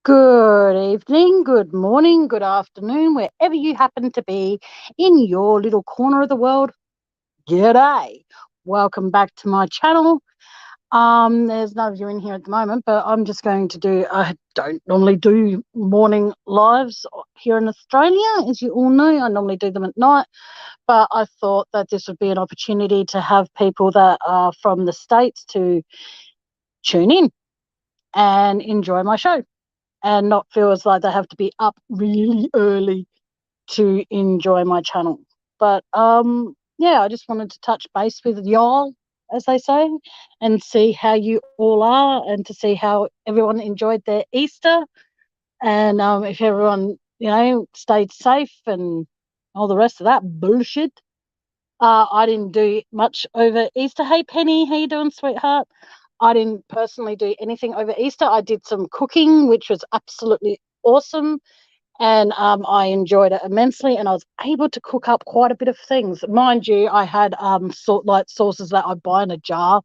Good evening, good morning, good afternoon, wherever you happen to be in your little corner of the world. G'day. Welcome back to my channel. There's none of you in here at the moment, but I'm just going to I don't normally do morning lives here in Australia. As you all know, I normally do them at night, but I thought that this would be an opportunity to have people that are from the States to tune in and enjoy my show, and not feel as like they have to be up really early to enjoy my channel. But yeah, I just wanted to touch base with y'all, as they say, and see how you all are, and to see how everyone enjoyed their Easter, and if everyone, stayed safe and all the rest of that bullshit. I didn't do much over Easter. Hey, Penny, how you doing, sweetheart? I didn't personally do anything over Easter. I did some cooking, which was absolutely awesome, and I enjoyed it immensely, and I was able to cook up quite a bit of things. Mind you, I had light sauces that I buy in a jar,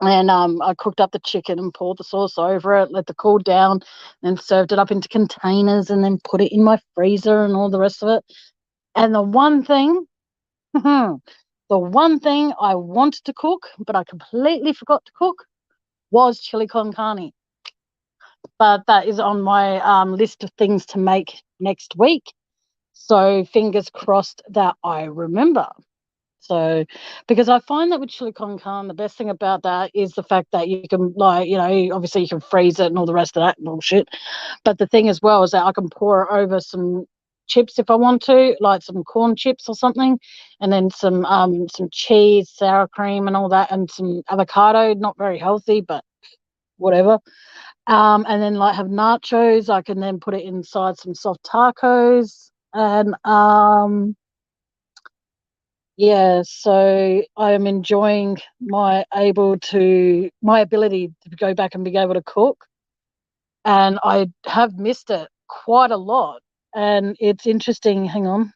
and I cooked up the chicken and poured the sauce over it, let it cool down, then served it up into containers, and then put it in my freezer and all the rest of it. And the one thing the one thing I wanted to cook, but I completely forgot to cook, was chili con carne. But that is on my list of things to make next week. So fingers crossed that I remember. So, because I find that with chili con carne, the best thing about that is the fact that you can, obviously you can freeze it and all the rest of that bullshit. But the thing as well is that I can pour it over some chips if I want to, like some corn chips or something, and then some cheese, sour cream, and all that, and some avocado. Not very healthy, but whatever. And then like have nachos. I can then put it inside some soft tacos, and yeah, so I am enjoying my ability to go back and be able to cook, and I have missed it quite a lot. And it's interesting. Hang on.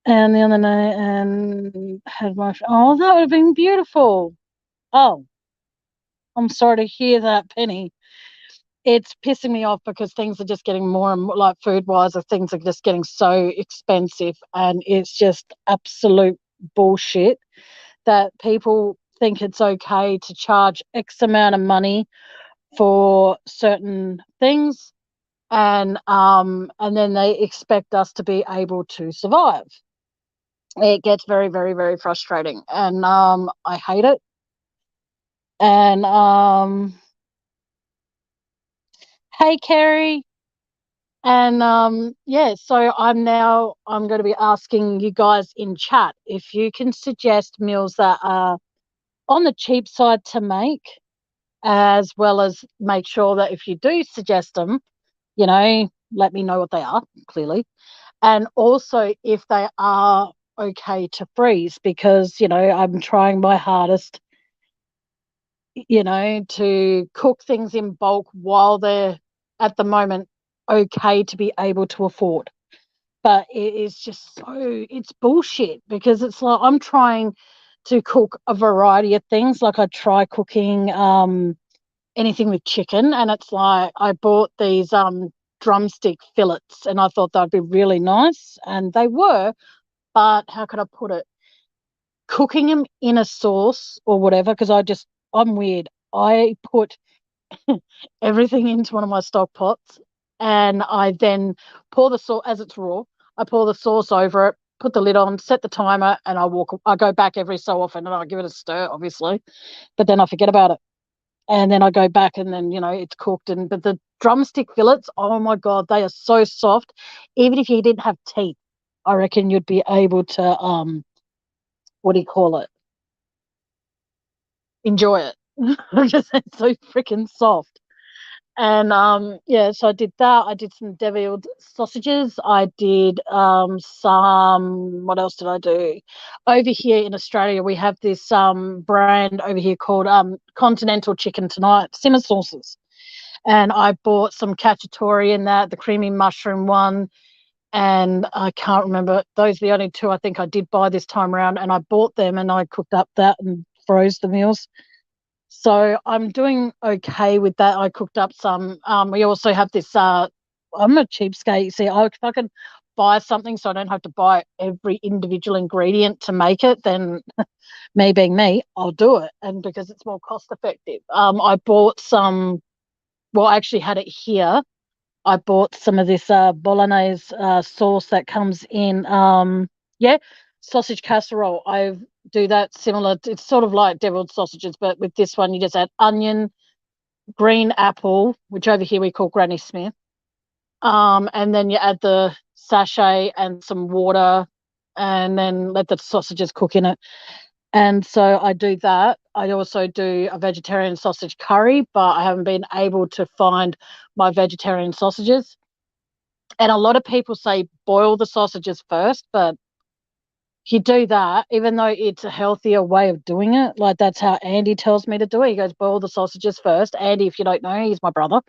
And the other night, and had that would have been beautiful. Oh, I'm sorry to hear that, Penny. It's pissing me off because things are just getting more and more, like food wise, things are just getting so expensive, and it's just absolute bullshit that people think it's okay to charge X amount of money for certain things, and then they expect us to be able to survive. It gets very, very, very frustrating, and I hate it. And hey, Kerry. And yeah, so I'm going to be asking you guys in chat if you can suggest meals that are on the cheap side to make, as well as make sure that if you do suggest them, let me know what they are, clearly. And also if they are okay to freeze, because, I'm trying my hardest, to cook things in bulk while they're at the moment okay to be able to afford. But it is just it's bullshit, because it's like I'm trying to cook a variety of things. Like I try cooking anything with chicken, and it's like I bought these drumstick fillets, and I thought they'd be really nice, and they were, but how could I put it? Cooking them in a sauce or whatever, because I'm weird. I put everything into one of my stock pots, and I then pour the sauce as it's raw. I pour the sauce over it, put the lid on, set the timer, and I go back every so often, and I give it a stir, obviously, but then I forget about it. And then I go back, and then, it's cooked. But the drumstick fillets, oh my God, they are so soft. Even if you didn't have teeth, I reckon you'd be able to, what do you call it? Enjoy it. Just it's so freaking soft. And yeah, so I did that. I did some deviled sausages. I did some, what else did I do? Over here in Australia, we have this brand over here called Continental Chicken Tonight simmer sauces. And I bought some cacciatore in that, the creamy mushroom one, and I can't remember. Those are the only two I think I did buy this time around, and I bought them and I cooked up that and froze the meals. So I'm doing okay with that. I cooked up some. We also have this. I'm a cheapskate. See, if I can buy something so I don't have to buy every individual ingredient to make it, then me being me, I'll do it. And because it's more cost effective. I bought some. Well, I actually had it here. I bought some of this bolognese sauce that comes in. Yeah, sausage casserole. I do that similar. It's sort of like deviled sausages, but with this one, you just add onion, green apple, which over here we call Granny Smith. And then you add the sachet and some water, and then let the sausages cook in it. And so I do that. I also do a vegetarian sausage curry, but I haven't been able to find my vegetarian sausages. And a lot of people say boil the sausages first, but if you do that, even though it's a healthier way of doing it, like that's how Andy tells me to do it. He goes, boil the sausages first. Andy, if you don't know, he's my brother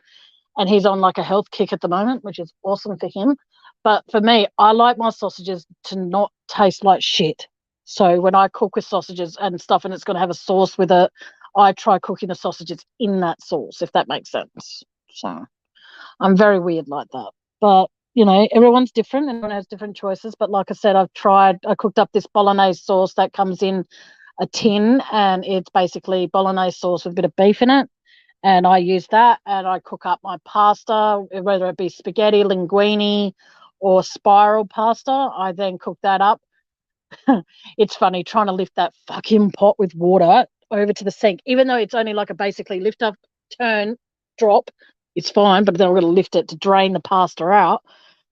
and he's on like a health kick at the moment, which is awesome for him. But for me, I like my sausages to not taste like shit. So when I cook with sausages and stuff and it's going to have a sauce with it, I try cooking the sausages in that sauce, if that makes sense. So I'm very weird like that. But, everyone's different and everyone has different choices. But like I said, I cooked up this bolognese sauce that comes in a tin and it's basically bolognese sauce with a bit of beef in it. And I use that and I cook up my pasta, whether it be spaghetti, linguine, or spiral pasta. I then cook that up. It's funny trying to lift that fucking pot with water over to the sink, even though it's only like a basically lift up, turn, drop. It's fine, but then I'm going to lift it to drain the pasta out.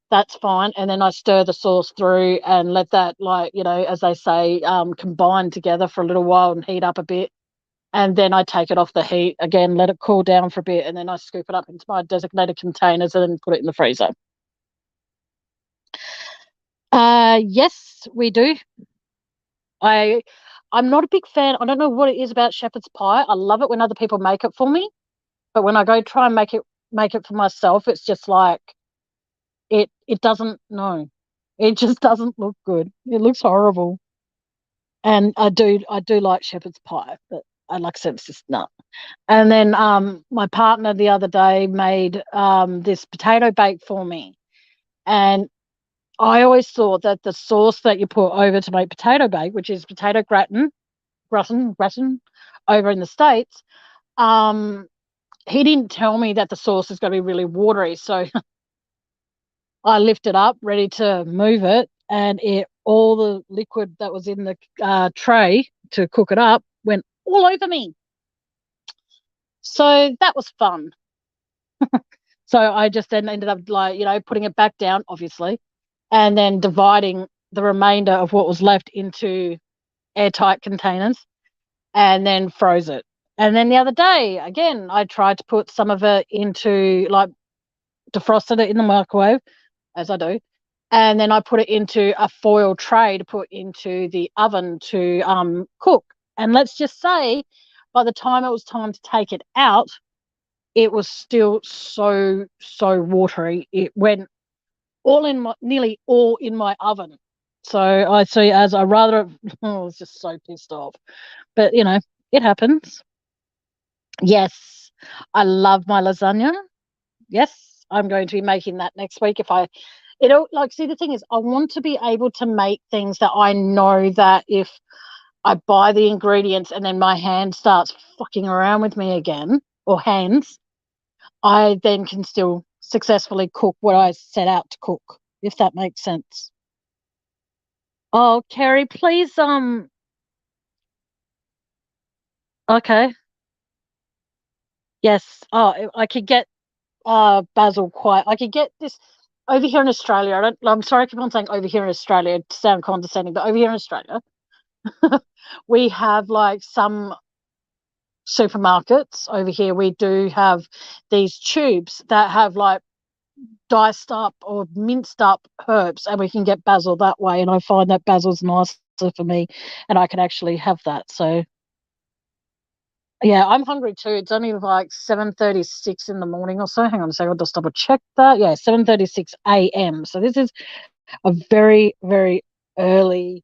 That's fine. And then I stir the sauce through and let that, like, as they say, combine together for a little while and heat up a bit. And then I take it off the heat again, let it cool down for a bit, and then I scoop it up into my designated containers and then put it in the freezer. Yes, we do. I'm not a big fan. I don't know what it is about shepherd's pie. I love it when other people make it for me, but when I go try and make it for myself, it's just like it doesn't no. It just doesn't look good. It looks horrible. And I do like shepherd's pie, but I like I said, it's just nut. And then my partner the other day made this potato bake for me. And I always thought that the sauce that you put over to make potato bake, which is potato gratin over in the States, he didn't tell me that the sauce is going to be really watery. So I lifted up, ready to move it, and all the liquid that was in the tray to cook it up went all over me. So that was fun. So I just then ended up putting it back down, obviously, and then dividing the remainder of what was left into airtight containers and then froze it. And then the other day, again, I tried to put some of it into defrosted it in the microwave, as I do. And then I put it into a foil tray to put into the oven to cook. And let's just say, by the time it was time to take it out, it was still so watery. It went nearly all in my oven. So I see as I rather I was just so pissed off. But it happens. Yes. I love my lasagna. Yes. I'm going to be making that next week see the thing is I want to be able to make things that I know that if I buy the ingredients and then my hand starts fucking around with me again, or hands, I then can still successfully cook what I set out to cook, if that makes sense. Oh, Kerry, please, okay. Yes. Oh, I could get basil I could get this over here in Australia. I'm sorry I keep on saying over here in Australia to sound condescending, but over here in Australia, we have like some supermarkets over here. We do have these tubes that have like diced up or minced up herbs, and we can get basil that way. And I find that basil's nicer for me, and I can actually have that. So yeah, I'm hungry too. It's only like 7:36 in the morning or so. Hang on a second, I'll just double check that. Yeah, 7:36 a.m. So this is a very, very early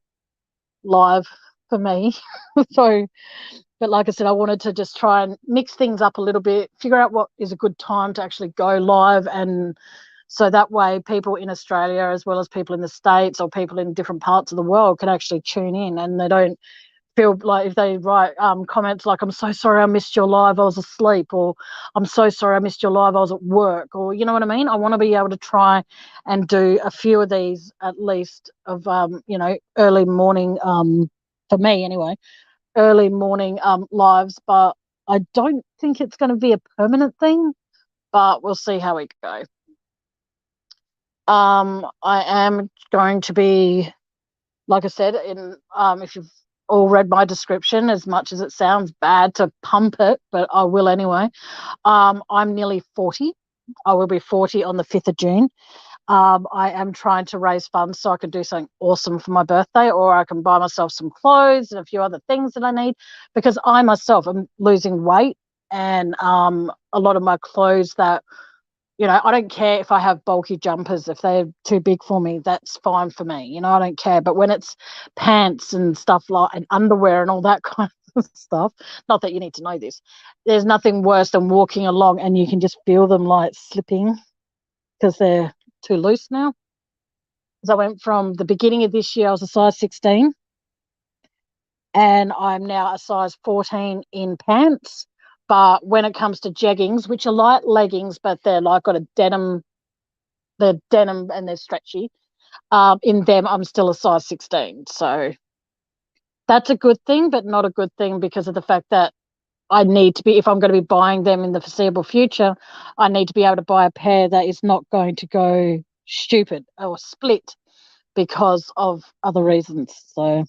live for me. So But like I said, I wanted to just try and mix things up a little bit, figure out what is a good time to actually go live. And so that way people in Australia, as well as people in the States or people in different parts of the world, can actually tune in, and they don't feel like if they write comments like, I'm so sorry I missed your live, I was asleep, or I'm so sorry I missed your live, I was at work, or you know what I mean? I want to be able to try and do a few of these at least of, early morning, for me anyway, early morning lives, but I don't think it's going to be a permanent thing, but we'll see how we go. I am going to be, like I said, if you've all read my description, as much as it sounds bad to pump it, but I will anyway. I'm nearly 40. I will be 40 on the 5th of June. I am trying to raise funds so I can do something awesome for my birthday, or I can buy myself some clothes and a few other things that I need, because I myself am losing weight, and a lot of my clothes that, I don't care if I have bulky jumpers, if they're too big for me, that's fine for me. I don't care. But when it's pants and stuff like, and underwear and all that kind of stuff, not that you need to know this, there's nothing worse than walking along and you can just feel them like slipping because they're too loose now. Because I went from the beginning of this year, I was a size 16, and I'm now a size 14 in pants. But when it comes to jeggings, which are light leggings, but they're like got a denim, they're denim and they're stretchy. In them, I'm still a size 16. So that's a good thing, but not a good thing because of the fact that I need to be, if I'm going to be buying them in the foreseeable future, I need to be able to buy a pair that is not going to go stupid or split because of other reasons. So,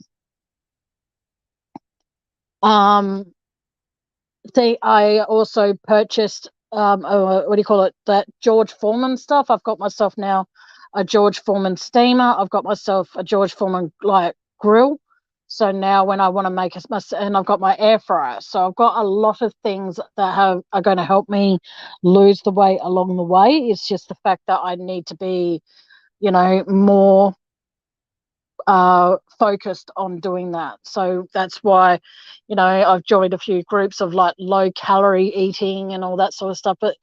I also purchased, what do you call it, that George Foreman stuff. I've got myself now a George Foreman steamer. I've got myself a George Foreman like grill. So now when I want to make and I've got my air fryer. So I've got a lot of things that are going to help me lose the weight along the way. It's just the fact that I need to be, more focused on doing that. So that's why, I've joined a few groups of like low calorie eating and all that sort of stuff. But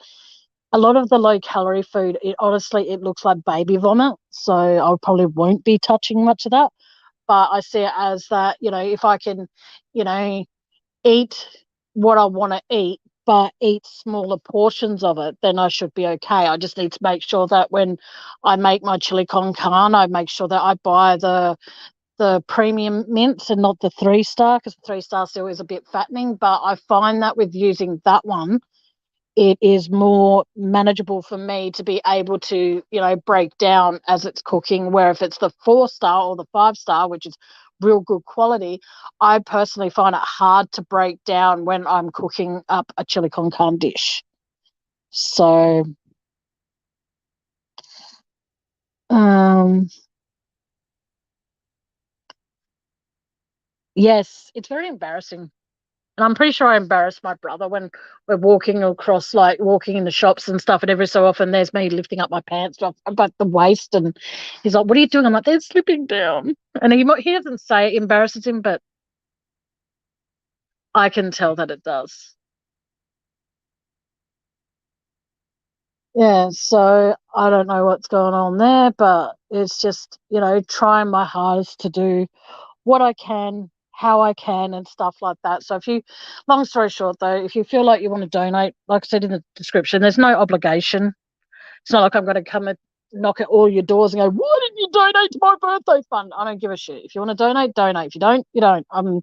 a lot of the low calorie food, honestly, it looks like baby vomit. So I probably won't be touching much of that. But I see it as that, if I can, eat what I want to eat, but eat smaller portions of it, then I should be okay. I just need to make sure that when I make my chili con carne, I make sure that I buy the premium mints and not the 3-star, because the 3-star still is a bit fattening. But I find that with using that one, it is more manageable for me to be able to, break down as it's cooking. Where if it's the 4-star or the 5-star, which is real good quality, I personally find it hard to break down when I'm cooking up a chili con carne dish. So, yes, it's very embarrassing. And I'm pretty sure I embarrassed my brother when we're walking across, like walking in the shops and stuff. And every so often there's me lifting up my pants off about the waist. And he's like, what are you doing? I'm like, they're slipping down. And he doesn't say it embarrasses him, but I can tell that it does. Yeah. So I don't know what's going on there, but it's just, trying my hardest to do what I can, how I can, and stuff like that. So long story short though, if you feel like you want to donate, like I said in the description, there's no obligation. It's not like I'm going to come and knock at all your doors and go, why didn't you donate to my birthday fund? I don't give a shit. If you want to donate, donate. If you don't, you don't. I'm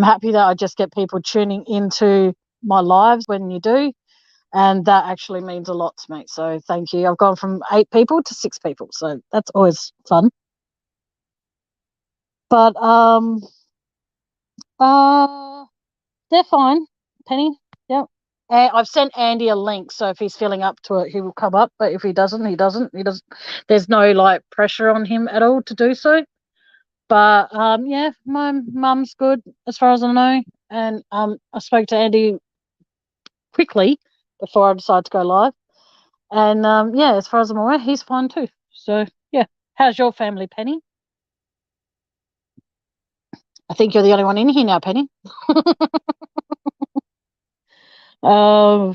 happy that I just get people tuning into my lives when you do. And that actually means a lot to me. So thank you. I've gone from 8 people to 6 people. So that's always fun. But uh they're fine, Penny. Yep. I've sent Andy a link, so if he's feeling up to it, he will come up. But if he doesn't, he doesn't. He doesn't. There's no like pressure on him at all to do so. But yeah, my mum's good as far as I know, and I spoke to Andy quickly before I decided to go live, and yeah, as far as I'm aware, he's fine too. So yeah, how's your family, Penny? I think you're the only one in here now, Penny. I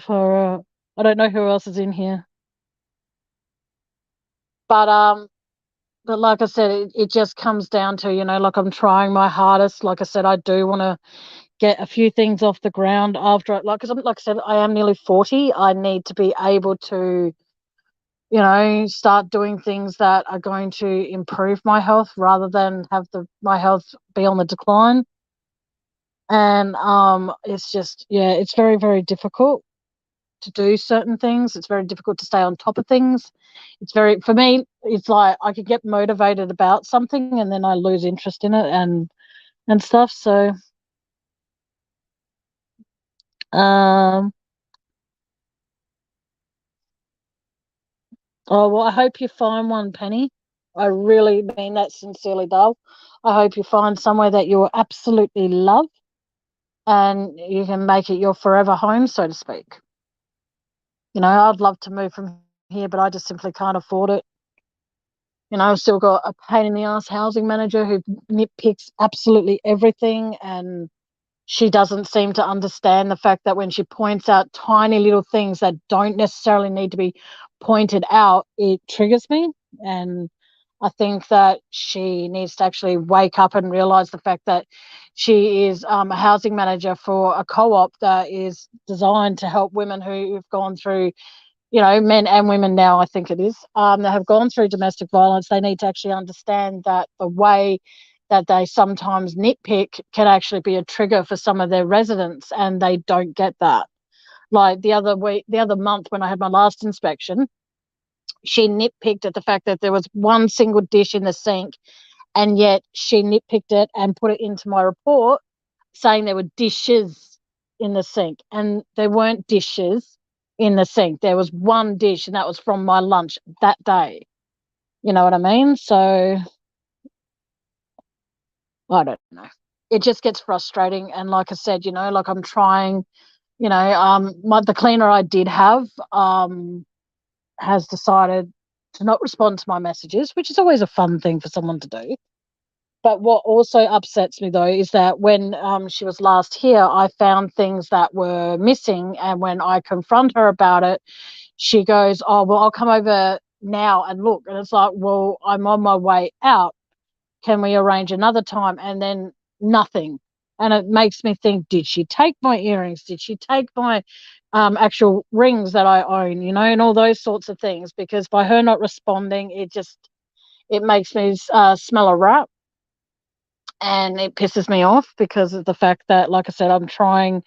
don't know who else is in here. But like I said, it just comes down to, like I'm trying my hardest. Like I said, I do want to get a few things off the ground after, because like I said, I am nearly 40. I need to be able to, start doing things that are going to improve my health rather than have my health be on the decline. And it's just, yeah, it's very, very difficult to do certain things. It's very difficult to stay on top of things. For me, it's like I could get motivated about something and then I lose interest in it and stuff. So, um, oh, well, I hope you find one, Penny. I really mean that sincerely, Dale. I hope you find somewhere that you absolutely love and you can make it your forever home, so to speak. I'd love to move from here, but I just simply can't afford it. I've still got a pain in the ass housing manager who nitpicks absolutely everything, and she doesn't seem to understand the fact that when she points out tiny little things that don't necessarily need to be pointed out, it triggers me. And I think that she needs to actually wake up and realize the fact that she is a housing manager for a co-op that is designed to help women who've gone through, men and women now, I think it is, that have gone through domestic violence. They need to actually understand that the way that they sometimes nitpick can actually be a trigger for some of their residents, and they don't get that. Like the other month when I had my last inspection, she nitpicked at the fact that there was one single dish in the sink, and yet she nitpicked it and put it into my report saying there were dishes in the sink, and there weren't dishes in the sink. There was one dish, and that was from my lunch that day. You know what I mean? So I don't know. It just gets frustrating. And like I said, like I'm trying, the cleaner I did have has decided to not respond to my messages, which is always a fun thing for someone to do. But what also upsets me, though, is that when she was last here, I found things that were missing. And when I confront her about it, she goes, "Oh, well, I'll come over now and look." And it's like, well, I'm on my way out. Can we arrange another time? And then nothing. And it makes me think, did she take my earrings? Did she take my actual rings that I own, and all those sorts of things? Because by her not responding, it makes me smell a rat. And it pisses me off because of the fact that, like I said, I'm trying,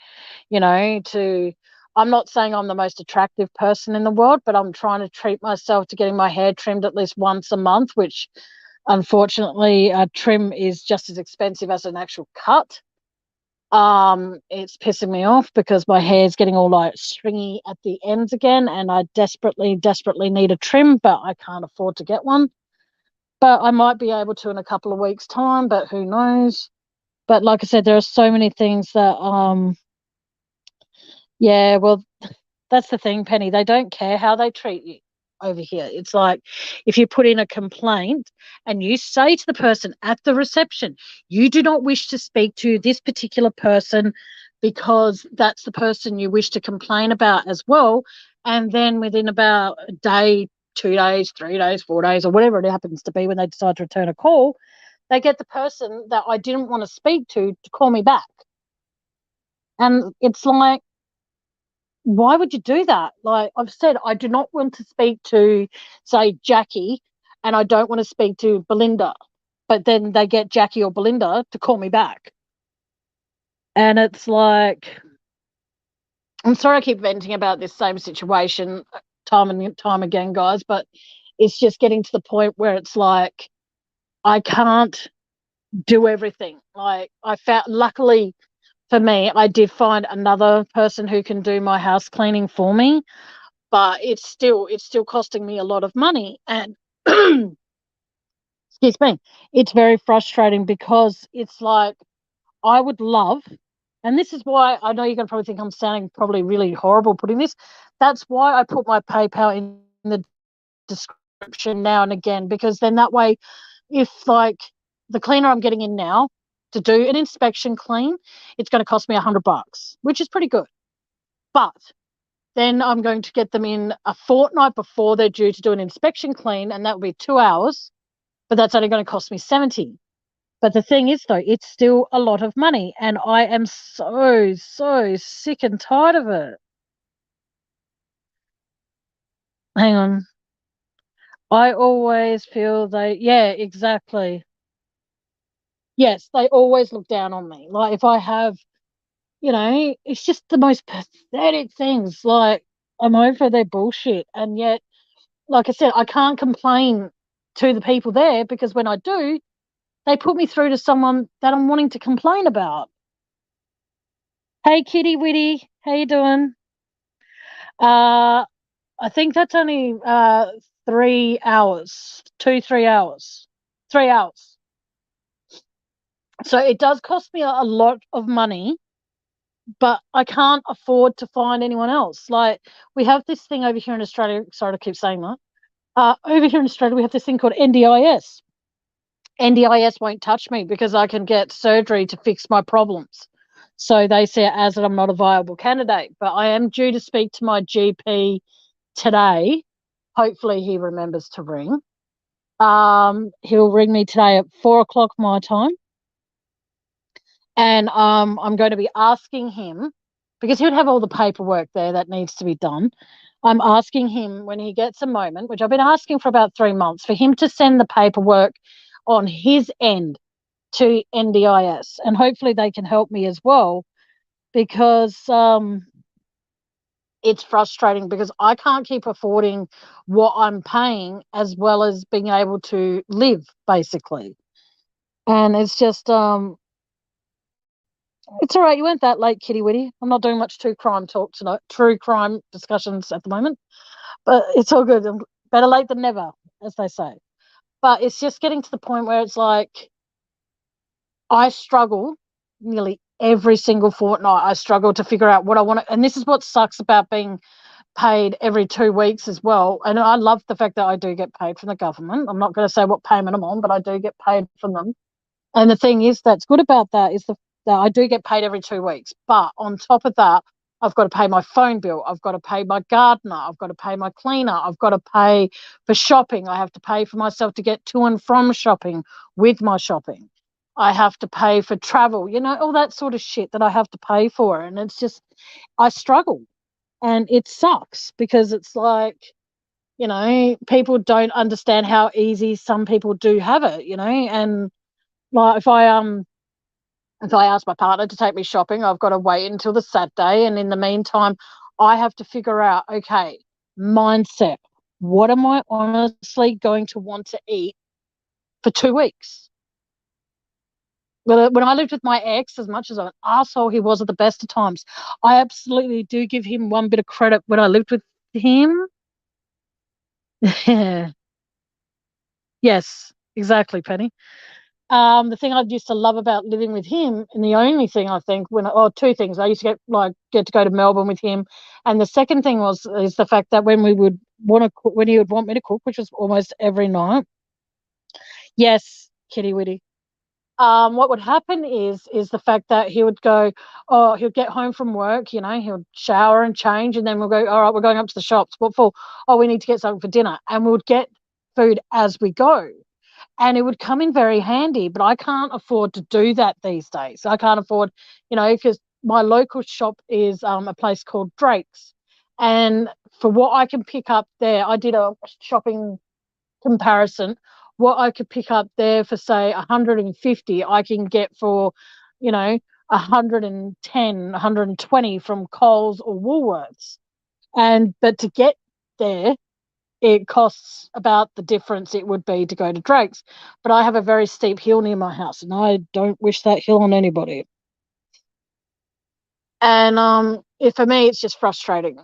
I'm not saying I'm the most attractive person in the world, but I'm trying to treat myself to getting my hair trimmed at least once a month, which unfortunately a trim is just as expensive as an actual cut. It's pissing me off because my hair is getting all like stringy at the ends again, and I desperately need a trim, but I can't afford to get one. But I might be able to in a couple of weeks' time, but who knows? But like I said, there are so many things that yeah, well, that's the thing, Penny. They don't care how they treat you over here. It's like if you put in a complaint and you say to the person at the reception, you do not wish to speak to this particular person because that's the person you wish to complain about as well. And then within about a day, 2 days, 3 days, 4 days, or whatever it happens to be when they decide to return a call, they get the person that I didn't want to speak to call me back. And it's like, why would you do that? Like I've said, I do not want to speak to, say, Jackie, and I don't want to speak to Belinda, but then they get Jackie or Belinda to call me back. And it's like, I'm sorry I keep venting about this same situation time and time again, guys, but it's just getting to the point where it's like, I can't do everything. Like I found, luckily for me, I did find another person who can do my house cleaning for me, but it's still costing me a lot of money. And excuse me, it's very frustrating because it's like I would love, and this is why I know you're going to probably think I'm sounding probably really horrible putting this. That's why I put my PayPal in the description now and again, because then that way, if like the cleaner I'm getting in now, to do an inspection clean, it's going to cost me $100, which is pretty good. But then I'm going to get them in a fortnight before they're due to do an inspection clean, and that will be 2 hours, but that's only going to cost me 70. But the thing is, though, it's still a lot of money, and I am so sick and tired of it. Hang on. I always feel yeah, exactly. Yes, they always look down on me. Like if I have, it's just the most pathetic things. Like I'm over their bullshit. And yet, like I said, I can't complain to the people there because when I do, they put me through to someone that I'm wanting to complain about. Hey, Kitty Witty, how you doing? I think that's only 3 hours, 3 hours. 3 hours. So it does cost me a lot of money, but I can't afford to find anyone else. Like we have this thing over here in Australia. Sorry to keep saying that. Over here in Australia, we have this thing called NDIS. NDIS won't touch me because I can get surgery to fix my problems. So they see it as that I'm not a viable candidate. But I am due to speak to my GP today. Hopefully he remembers to ring. He'll ring me today at 4 o'clock my time. And I'm going to be asking him, because he would have all the paperwork there that needs to be done. I'm asking him when he gets a moment, which I've been asking for about 3 months, for him to send the paperwork on his end to NDIS. And hopefully they can help me as well, because it's frustrating because I can't keep affording what I'm paying as well as being able to live, basically. And it's just it's all right. You weren't that late, Kitty Witty. I'm not doing much true crime talk tonight, true crime discussions at the moment, but it's all good. Better late than never, as they say. But it's just getting to the point where it's like I struggle nearly every single fortnight. I struggle to figure out what I want to, and this is what sucks about being paid every 2 weeks as well. And I love the fact that I do get paid from the government. I'm not going to say what payment I'm on, but I do get paid from them. And the thing is that's good about that is that I do get paid every 2 weeks. But on top of that, I've got to pay my phone bill. I've got to pay my gardener. I've got to pay my cleaner. I've got to pay for shopping. I have to pay for myself to get to and from shopping with my shopping. I have to pay for travel, all that sort of shit that I have to pay for. And it's just, I struggle. And it sucks because it's like, people don't understand how easy some people do have it, and like if I ask my partner to take me shopping, I've got to wait until the Saturday. And in the meantime, I have to figure out, okay, mindset. What am I honestly going to want to eat for 2 weeks? When I lived with my ex, as much as an asshole he was at the best of times, I absolutely do give him one bit of credit when I lived with him. Yes, exactly, Penny. The thing I used to love about living with him, and the only thing I think two things, I used to get to go to Melbourne with him, and the second thing is the fact that when he would want me to cook, which was almost every night. Yes, Kitty Witty. What would happen is the fact that he would go, he'll get home from work, he'll shower and change, and then we'll go, all right, we're going up to the shops. What for? Oh, we need to get something for dinner, and we would get food as we go. And it would come in very handy, but I can't afford to do that these days. I can't afford, because my local shop is a place called Drake's. And for what I can pick up there, I did a shopping comparison. What I could pick up there for, say, 150, I can get for, 110, 120 from Coles or Woolworths. But to get there, it costs about the difference it would be to go to Drake's. But I have a very steep hill near my house, and I don't wish that hill on anybody. And for me, it's just frustrating.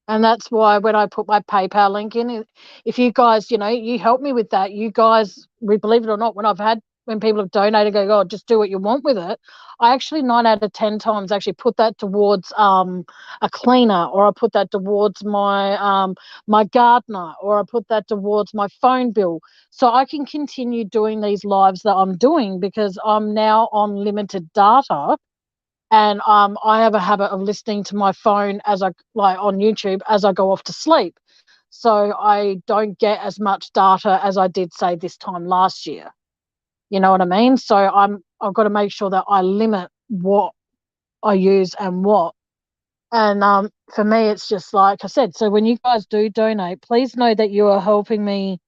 And that's why when I put my PayPal link in, if you guys, you help me with that, you guys, believe it or not, when I've had when people have donated, go, oh, just do what you want with it. I actually 9 out of 10 times actually put that towards a cleaner, or I put that towards my gardener, or I put that towards my phone bill, so I can continue doing these lives that I'm doing, because I'm now on limited data. And I have a habit of listening to my phone as I like on YouTube as I go off to sleep. So I don't get as much data as I did, say, this time last year. You know what I mean? So I've got to make sure that I limit what I use and what. And for me, it's just like I said. So when you guys do donate, please know that you are helping me.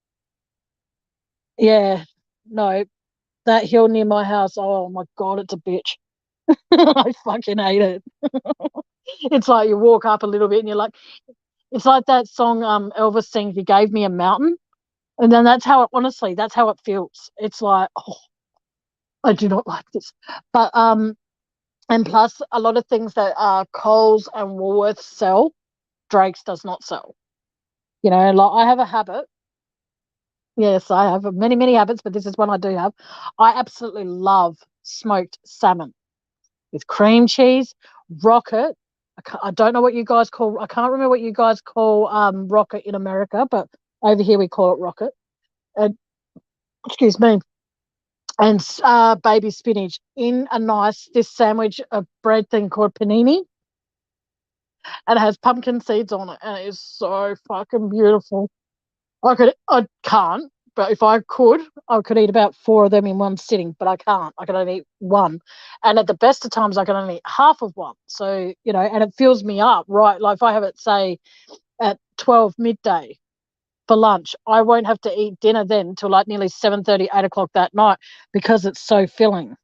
Yeah, no, that hill near my house. Oh my God, it's a bitch. I fucking hate it. It's like you walk up a little bit and you're like, it's like that song Elvis sings, "You Gave Me a Mountain." And then that's how it, honestly, that's how it feels. It's like, oh, I do not like this. But and plus a lot of things that Coles and Woolworths sell, Drake's does not sell. You know, like I have a habit. Yes, I have many, many habits, but this is one I do have. I absolutely love smoked salmon with cream cheese, rocket. I don't know what you guys call. I can't remember what you guys call rocket in America, but over here we call it rocket. And excuse me, and baby spinach in a nice this sandwich, a bread thing called panini, and it has pumpkin seeds on it, and it is so fucking beautiful. I can't, but if I could, I could eat about 4 of them in one sitting, but I can't. I can only eat one, and at the best of times, I can only eat half of one. So you know, and it fills me up, right? Like if I have it, say, at 12 midday for lunch, I won't have to eat dinner then till like nearly 7:30, 8 o'clock that night, because it's so filling.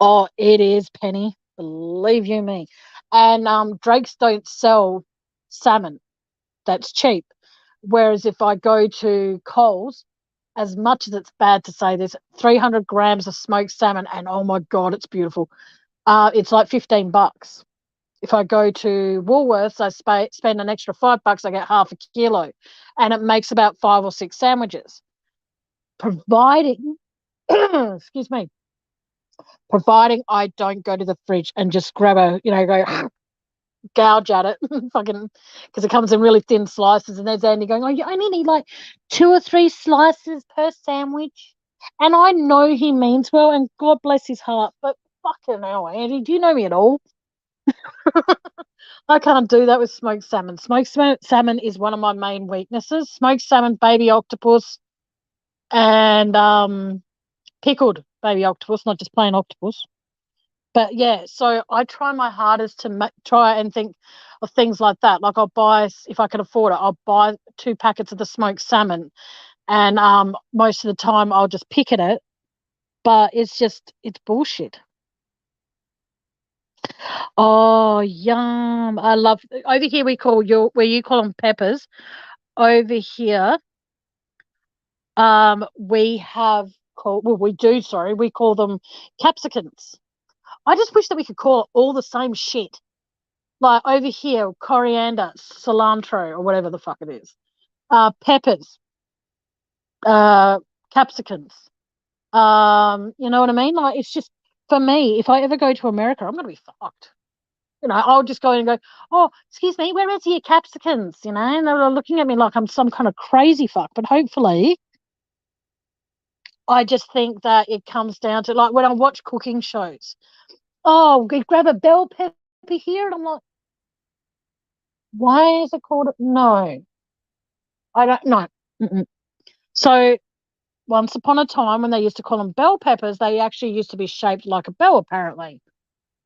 Oh, it is, Penny. Believe you me. And Drake's don't sell salmon that's cheap. Whereas if I go to Coles, as much as it's bad to say this, 300 grams of smoked salmon, and oh my God, it's beautiful. It's like $15. If I go to Woolworths, I spend an extra $5, I get half a kilo, and it makes about 5 or 6 sandwiches. Providing, excuse me, providing I don't go to the fridge and just grab a, you know, go gouge at it, fucking, because it comes in really thin slices, and there's Andy going, "Oh, you only need like 2 or 3 slices per sandwich," and I know he means well, and God bless his heart, but fucking hell, Andy, do you know me at all? I can't do that with smoked salmon. Smoked salmon is one of my main weaknesses. Smoked salmon, baby octopus, and pickled baby octopus, not just plain octopus. But yeah, so I try my hardest to try and think of things like that. Like I'll buy, if I can afford it, I'll buy 2 packets of the smoked salmon, and most of the time I'll just pick at it. But it's bullshit. Oh, yum! I love over here. We call where you call them peppers. Over here, we have called well, we do. Sorry, we call them capsicums. I just wish that we could call it all the same shit. Like over here, coriander, cilantro, or whatever the fuck it is. Peppers, uh, capsicums. You know what I mean? Like it's just for me. If I ever go to America, I'm gonna be fucked. You know, I'll just go in and go, "Oh, excuse me, where is your capsicums?" You know, and they're looking at me like I'm some kind of crazy fuck. But hopefully, I just think that it comes down to like when I watch cooking shows. Oh, we grab a bell pepper here, and I'm like, why is it called? No, I don't know. So once upon a time, when they used to call them bell peppers, they actually used to be shaped like a bell, apparently.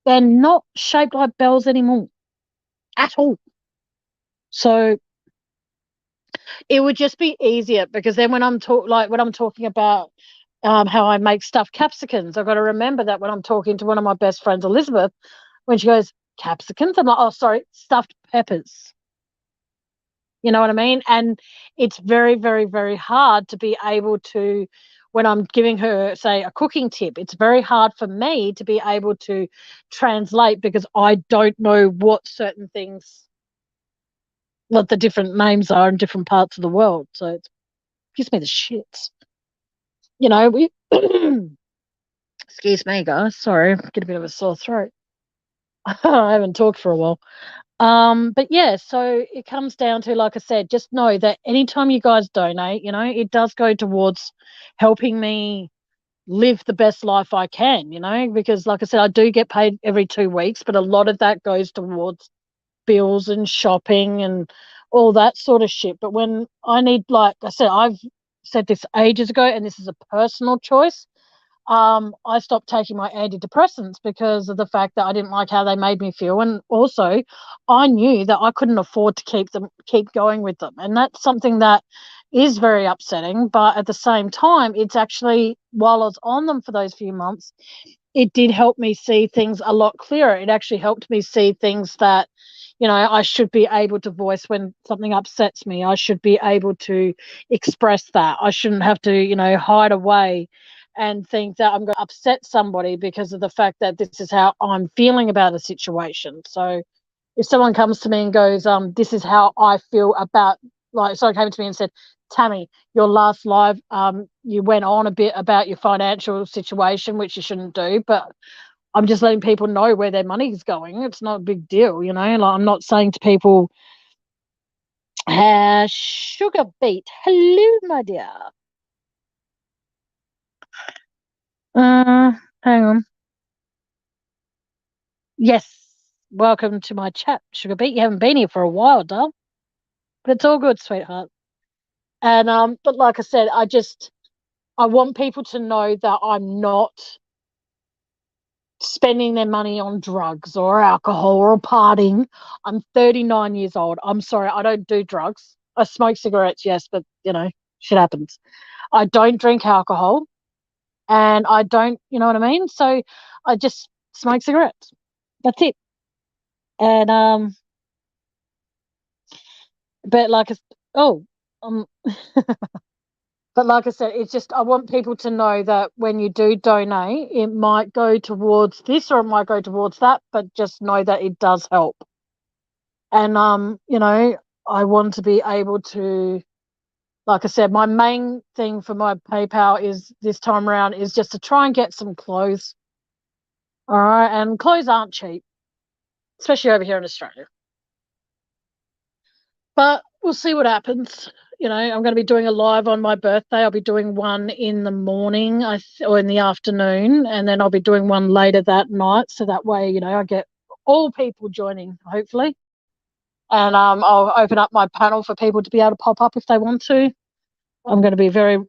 They're not shaped like bells anymore at all. So it would just be easier, because then when when I'm talking about how I make stuffed capsicums, I've got to remember that when I'm talking to one of my best friends, Elizabeth, when she goes, capsicums, I'm like, oh, sorry, stuffed peppers. You know what I mean? And it's very, very, very hard to be able to, when I'm giving her, say, a cooking tip, it's very hard for me to be able to translate, because I don't know what certain things, what the different names are in different parts of the world. So it gives me the shits. we excuse me, guys. Sorry, get a bit of a sore throat. I haven't talked for a while. But yeah, so it comes down to, like I said, just know that anytime you guys donate, it does go towards helping me live the best life I can, because like I said, I do get paid every 2 weeks, but a lot of that goes towards bills and shopping and all that sort of shit. But when I need, like I said, I've said this ages ago, and this is a personal choice. I stopped taking my antidepressants because of the fact that I didn't like how they made me feel, and also I knew that I couldn't afford to keep going with them, and that's something that is very upsetting. But at the same time, it's actually, while I was on them for those few months, it did help me see things a lot clearer. It actually helped me see things that, I should be able to voice when something upsets me. I should be able to express that. I shouldn't have to, hide away and think that I'm going to upset somebody because of the fact that this is how I'm feeling about a situation. So if someone comes to me and goes, this is how I feel about, like, someone came to me and said, Tammy, your last live, you went on a bit about your financial situation, which you shouldn't do, but I'm just letting people know where their money's going. It's not a big deal, Like, I'm not saying to people, sugar beet, hello, my dear. Hang on. Yes, welcome to my chat, sugar beet. You haven't been here for a while, doll, but it's all good, sweetheart. And but like I said, I want people to know that I'm not spending their money on drugs or alcohol or partying. I'm 39 years old. I'm sorry, I don't do drugs. I smoke cigarettes, yes, but shit happens. I don't drink alcohol, and I don't, you know what I mean? So I just smoke cigarettes. That's it. And but like, oh, um, but like I said, it's just, I want people to know that when you do donate, it might go towards this or it might go towards that, but just know that it does help. And I want to be able to, like I said, my main thing for my PayPal is this time around is just to try and get some clothes. All right, and clothes aren't cheap, especially over here in Australia. But we'll see what happens. I'm going to be doing a live on my birthday. I'll be doing one in the morning, or in the afternoon, and then I'll be doing one later that night. So that way, I get all people joining, hopefully. And I'll open up my panel for people to be able to pop up if they want to. I'm going to be very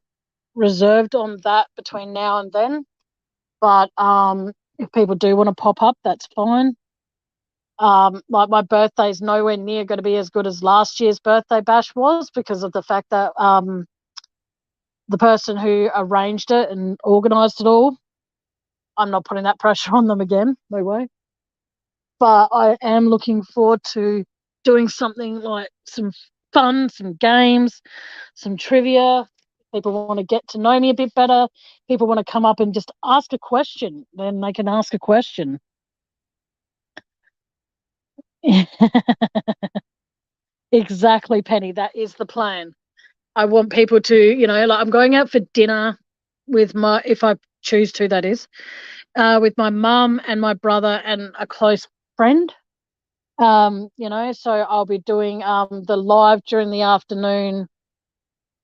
reserved on that between now and then. But if people do want to pop up, that's fine. Like, my birthday is nowhere near going to be as good as last year's birthday bash was, because of the fact that the person who arranged it and organised it all, I'm not putting that pressure on them again, no way. But I am looking forward to doing something like some fun, some games, some trivia. People want to get to know me a bit better. People want to come up and just ask a question, then they can ask a question. Exactly, Penny. That is the plan. I want people to, like, I'm going out for dinner with if I choose to, that is, with my mum and my brother and a close friend. So I'll be doing the live during the afternoon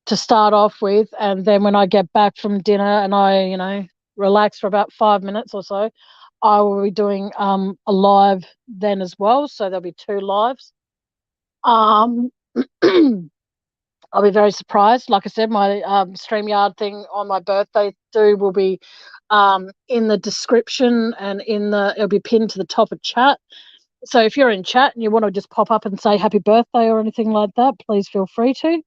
to start off with, and then when I get back from dinner and I, relax for about 5 minutes or so, I will be doing a live then as well. So there'll be two lives. I'll be very surprised. Like I said, my StreamYard thing on my birthday will be in the description, and it'll be pinned to the top of chat. So if you're in chat and you want to just pop up and say happy birthday or anything like that, please feel free to.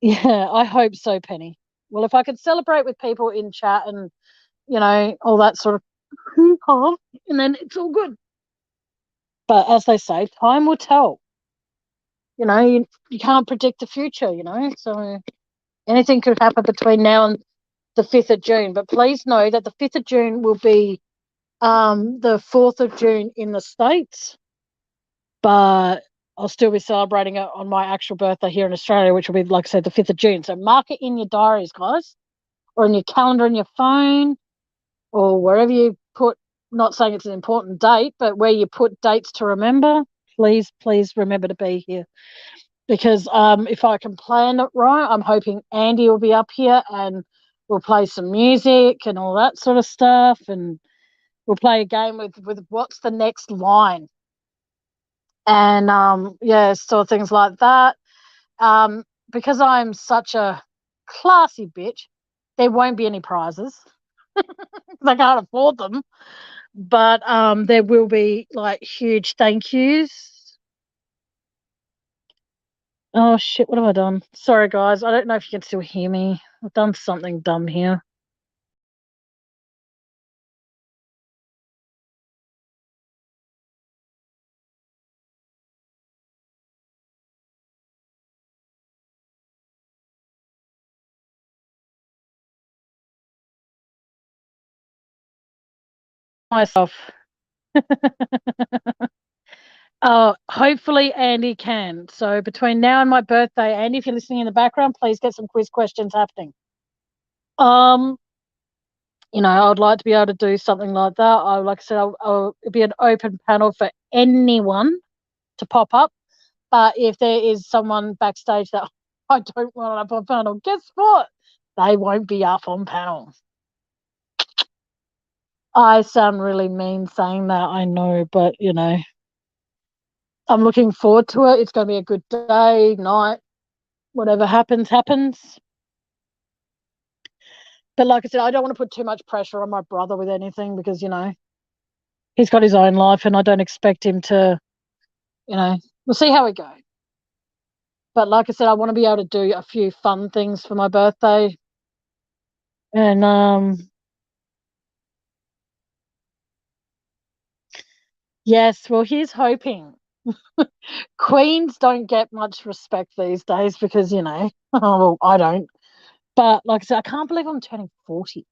Yeah, I hope so, Penny. Well, if I could celebrate with people in chat and, all that sort of, and then it's all good. But as they say, time will tell. You can't predict the future, so anything could happen between now and the 5th of June. But please know that the 5th of June will be the 4th of June in the States. But I'll still be celebrating it on my actual birthday here in Australia, which will be, like I said, the 5th of June. So mark it in your diaries, guys, or in your calendar on your phone, or wherever you put, not saying it's an important date, but where you put dates to remember, please remember to be here. Because if I can plan it right, I'm hoping Andy will be up here and we'll play some music and all that sort of stuff, and we'll play a game with what's the next line, and so things like that. Because I'm such a classy bitch, there won't be any prizes. I can't afford them, but there will be like huge thank yous. Oh shit, what have I done? Sorry guys, I don't know if you can still hear me. I've done something dumb here. Myself. Oh, hopefully Andy can. So between now and my birthday, Andy, if you're listening in the background, please get some quiz questions happening. I would like to be able to do something like that. Like I said, it'd be an open panel for anyone to pop up. But if there is someone backstage that I don't want up on panel, guess what? They won't be up on panel. I sound really mean saying that, I know, but I'm looking forward to it. It's going to be a good day, night, whatever happens, happens. But like I said, I don't want to put too much pressure on my brother with anything because, he's got his own life and I don't expect him to, we'll see how we go. But like I said, I want to be able to do a few fun things for my birthday. And yes, well, here's hoping. Queens don't get much respect these days because, well, I don't. But like I said, I can't believe I'm turning 40.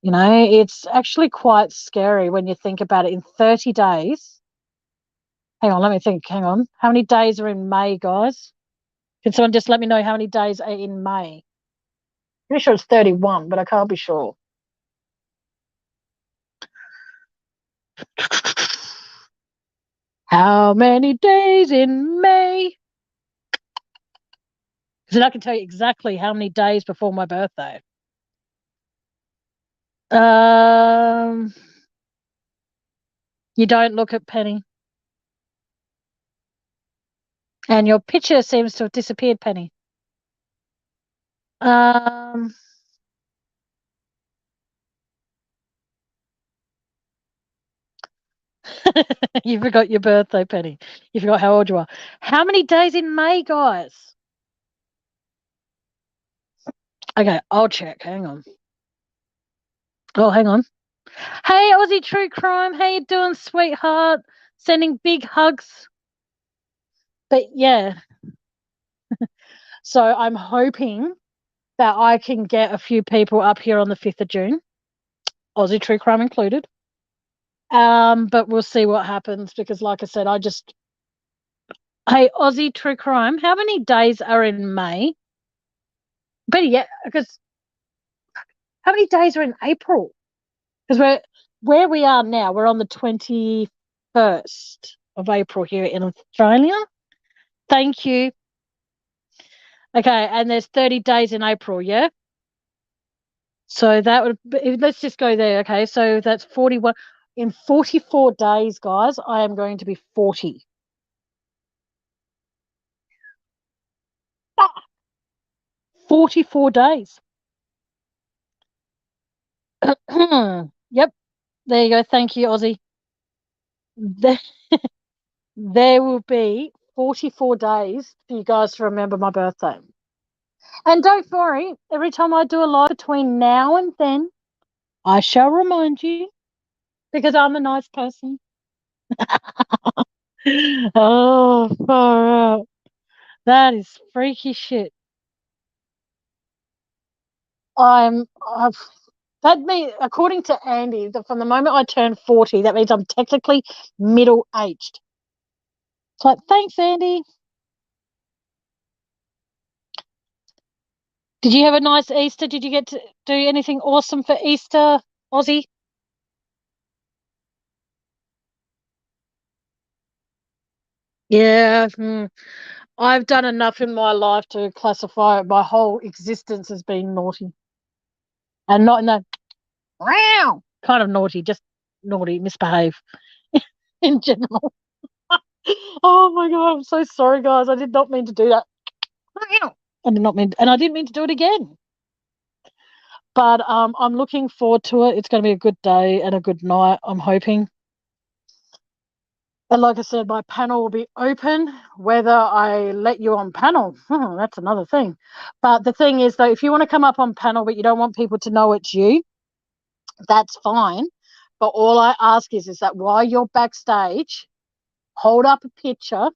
It's actually quite scary when you think about it. In 30 days, hang on, let me think. Hang on. How many days are in May, guys? Can someone just let me know how many days are in May? Pretty sure it's 31, but I can't be sure. How many days in May? Because I can tell you exactly how many days before my birthday. You don't look at Penny. And your picture seems to have disappeared, Penny. You forgot your birthday, Penny. You forgot how old you are. How many days in May, guys? Okay, I'll check. Hang on. Oh, hang on. Hey, Aussie True Crime. How you doing, sweetheart? Sending big hugs. But yeah. So I'm hoping that I can get a few people up here on the 5th of June. Aussie True Crime included. But we'll see what happens because, like I said, hey, Aussie True Crime, how many days are in May? But yeah, because how many days are in April? Because where we are now, we're on the 21st of April here in Australia. Thank you. Okay, and there's 30 days in April, yeah? So that would be, let's just go there. Okay, so that's 41. In 44 days, guys, I am going to be 40. 44 days. Yep. There you go. Thank you, Aussie. There, there will be 44 days for you guys to remember my birthday. And don't worry, every time I do a live between now and then, I shall remind you because I'm a nice person. Oh, far out. That is freaky shit. That means, according to Andy, from the moment I turn 40, that means I'm technically middle aged. It's like, thanks, Andy. Did you have a nice Easter? Did you get to do anything awesome for Easter, Aussie? Yeah, I've done enough in my life to classify my whole existence as being naughty. And not in the kind of naughty, just naughty, misbehave in general. Oh my God, I'm so sorry, guys. I did not mean to do that. I did not mean, and I didn't mean to do it again. But I'm looking forward to it. It's going to be a good day and a good night, I'm hoping. And like I said, my panel will be open. Whether I let you on panel, that's another thing. But the thing is, though, if you want to come up on panel, but you don't want people to know it's you, that's fine. But all I ask is that while you're backstage, hold up a picture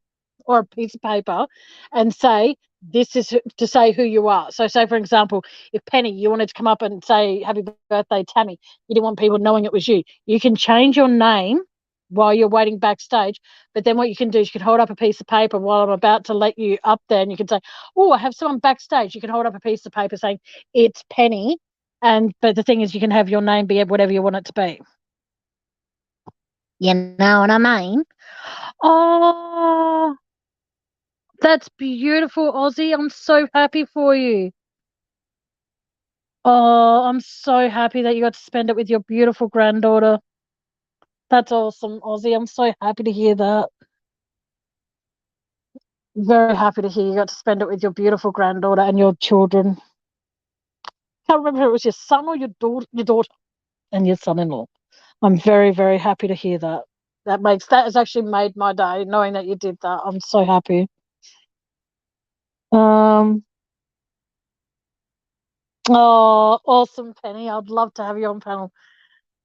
or a piece of paper and say, this is to say who you are. So, say, for example, if Penny, you wanted to come up and say, happy birthday, Tammy, you didn't want people knowing it was you, you can change your name while you're waiting backstage. But then what you can do is you can hold up a piece of paper while I'm about to let you up there and you can say, oh, I have someone backstage. You can hold up a piece of paper saying, it's Penny. But the thing is, you can have your name be whatever you want it to be. You know what I mean? Oh, that's beautiful, Aussie. I'm so happy for you. Oh, I'm so happy that you got to spend it with your beautiful granddaughter. That's awesome, Aussie. I'm so happy to hear that. Very happy to hear you got to spend it with your beautiful granddaughter and your children. Can't remember if it was your son or your daughter and your son-in-law. I'm very, very happy to hear that. That has actually made my day knowing that you did that. I'm so happy. Um, oh, awesome, Penny. I'd love to have you on panel.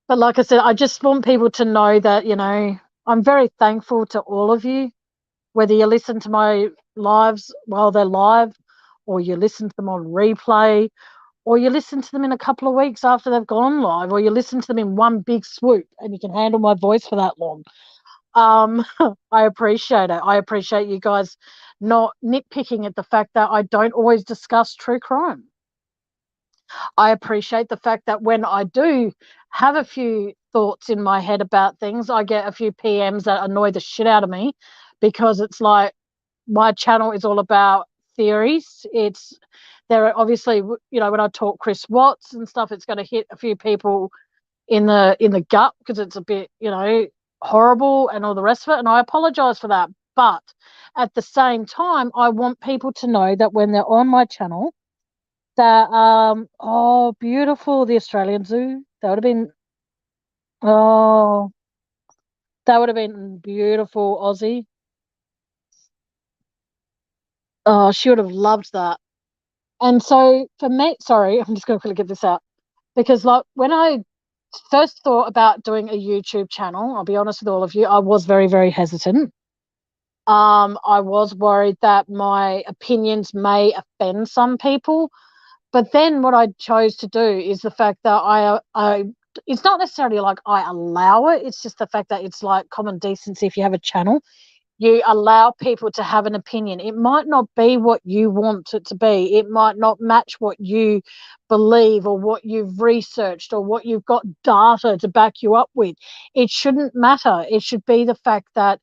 But like I said, I just want people to know that, I'm very thankful to all of you, whether you listen to my lives while they're live, or you listen to them on replay, or you listen to them in a couple of weeks after they've gone live, or you listen to them in one big swoop and you can handle my voice for that long. I appreciate it. I appreciate you guys not nitpicking at the fact that I don't always discuss true crime. I appreciate the fact that when I do have a few thoughts in my head about things, I get a few PMs that annoy the shit out of me because it's like my channel is all about theories. There are obviously, when I talk Chris Watts and stuff, it's going to hit a few people in the gut because it's a bit, horrible and all the rest of it. And I apologize for that. But at the same time, I want people to know that when they're on my channel, that oh, beautiful, the Australian Zoo. Oh that would have been beautiful, Aussie. Oh, she would have loved that. And so for me, sorry, I'm just gonna quickly get this out. Because like when I first thought about doing a YouTube channel, I'll be honest with all of you, I was very, very hesitant. I was worried that my opinions may offend some people. But then what I chose to do is the fact that I it's not necessarily like I allow it. It's just the fact that it's like common decency. If you have a channel, you allow people to have an opinion. It might not be what you want it to be. It might not match what you believe or what you've researched or what you've got data to back you up with. It shouldn't matter. It should be the fact that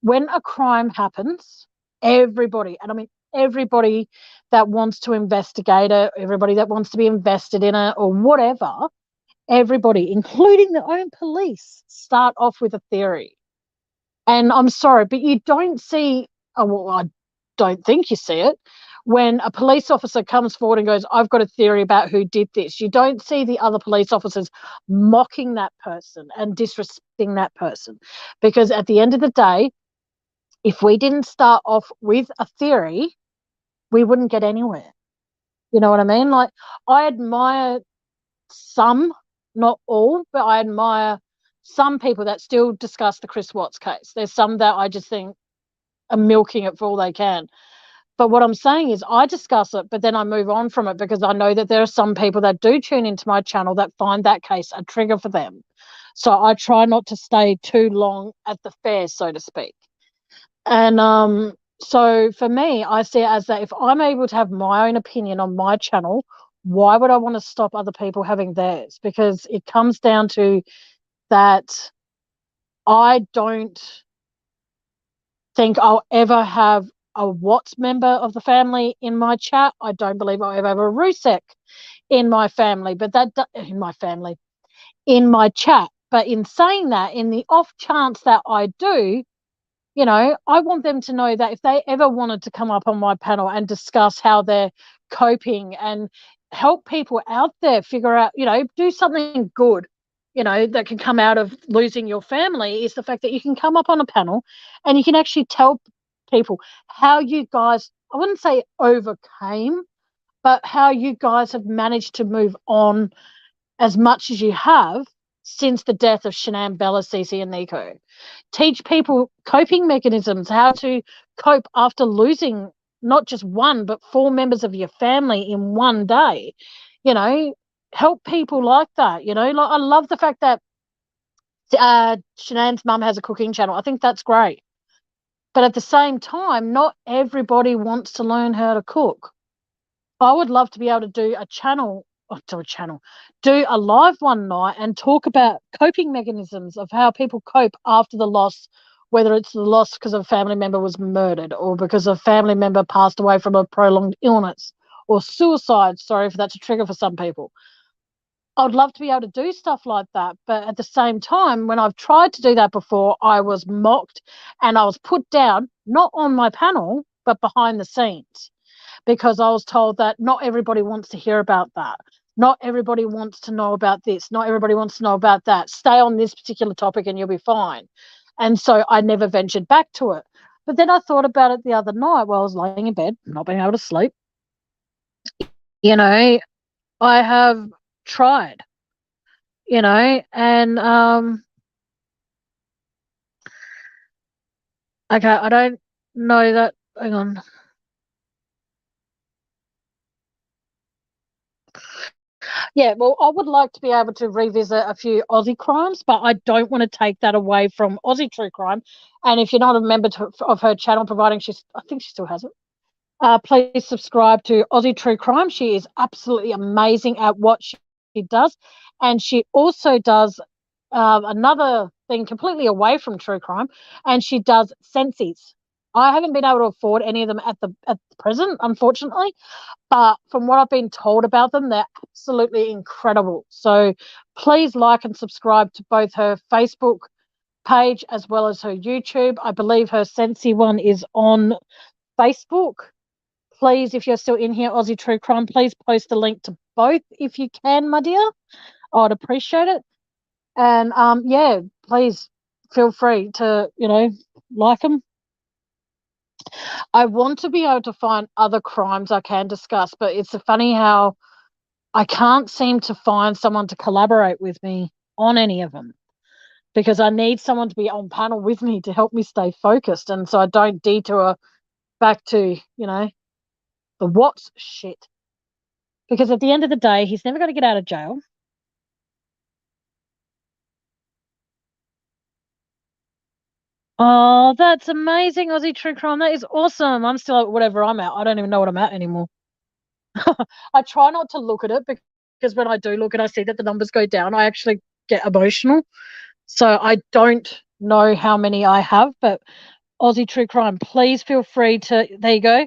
when a crime happens, everybody, and I mean everybody that wants to investigate it, everybody that wants to be invested in it, or whatever, everybody, including their own police, start off with a theory. And I'm sorry, but you don't see, oh, well, I don't think you see it, when a police officer comes forward and goes, I've got a theory about who did this. You don't see the other police officers mocking that person and disrespecting that person. Because at the end of the day, if we didn't start off with a theory, we wouldn't get anywhere. You know what I mean? Like, I admire some, not all, but I admire some people that still discuss the Chris Watts case. There's some that I just think are milking it for all they can. But what I'm saying is I discuss it, but then I move on from it because I know that there are some people that do tune into my channel that find that case a trigger for them. So I try not to stay too long at the fair, so to speak. And so for me, I see it as that if I'm able to have my own opinion on my channel, why would I want to stop other people having theirs? Because it comes down to that I don't think I'll ever have a Watts member of the family in my chat. I don't believe I'll ever have a Rusek in my family, but in my chat. But in saying that, in the off chance that I do, I want them to know that if they ever wanted to come up on my panel and discuss how they're coping and help people out there figure out, do something good, that can come out of losing your family, is the fact that you can come up on a panel and you can actually tell people how you guys, I wouldn't say overcame, but how you guys have managed to move on as much as you have since the death of Shanann, Bella, Cece, and Nico. Teach people coping mechanisms, how to cope after losing not just one, but 4 members of your family in one day. Help people like that. Like, I love the fact that Shanann's mum has a cooking channel. I think that's great. But at the same time, not everybody wants to learn how to cook. I would love to be able to do do a live one night and talk about coping mechanisms of how people cope after the loss, whether it's the loss because a family member was murdered or because a family member passed away from a prolonged illness or suicide. Sorry if that's a trigger for some people. I'd love to be able to do stuff like that. But at the same time, when I've tried to do that before, I was mocked and I was put down, not on my panel, but behind the scenes, because I was told that not everybody wants to hear about that. Not everybody wants to know about this. Not everybody wants to know about that. Stay on this particular topic and you'll be fine. And so I never ventured back to it. But then I thought about it the other night while I was laying in bed, not being able to sleep. I have tried, and okay, I don't know that. Hang on. Yeah, well, I would like to be able to revisit a few Aussie crimes, but I don't want to take that away from Aussie True Crime. And if you're not a member of her channel, providing I think she still has it, please subscribe to Aussie True Crime. She is absolutely amazing at what she does. And she also does another thing completely away from true crime, and she does sensies. I haven't been able to afford any of them at the present, unfortunately, but from what I've been told about them, they're absolutely incredible. So please like and subscribe to both her Facebook page as well as her YouTube. I believe her Sensi one is on Facebook. Please, if you're still in here, Aussie True Crime, please post a link to both if you can, my dear. I'd appreciate it. And yeah, please feel free to, like them. I want to be able to find other crimes I can discuss, but it's funny how I can't seem to find someone to collaborate with me on any of them, because I need someone to be on panel with me to help me stay focused, and so I don't detour back to, the Watts shit. Because at the end of the day, he's never going to get out of jail. Oh, that's amazing, Aussie True Crime. That is awesome. I'm still at whatever I'm at. I don't even know what I'm at anymore. I try not to look at it, because when I do look and I see that the numbers go down, I actually get emotional. So I don't know how many I have, but Aussie True Crime, please feel free to, there you go.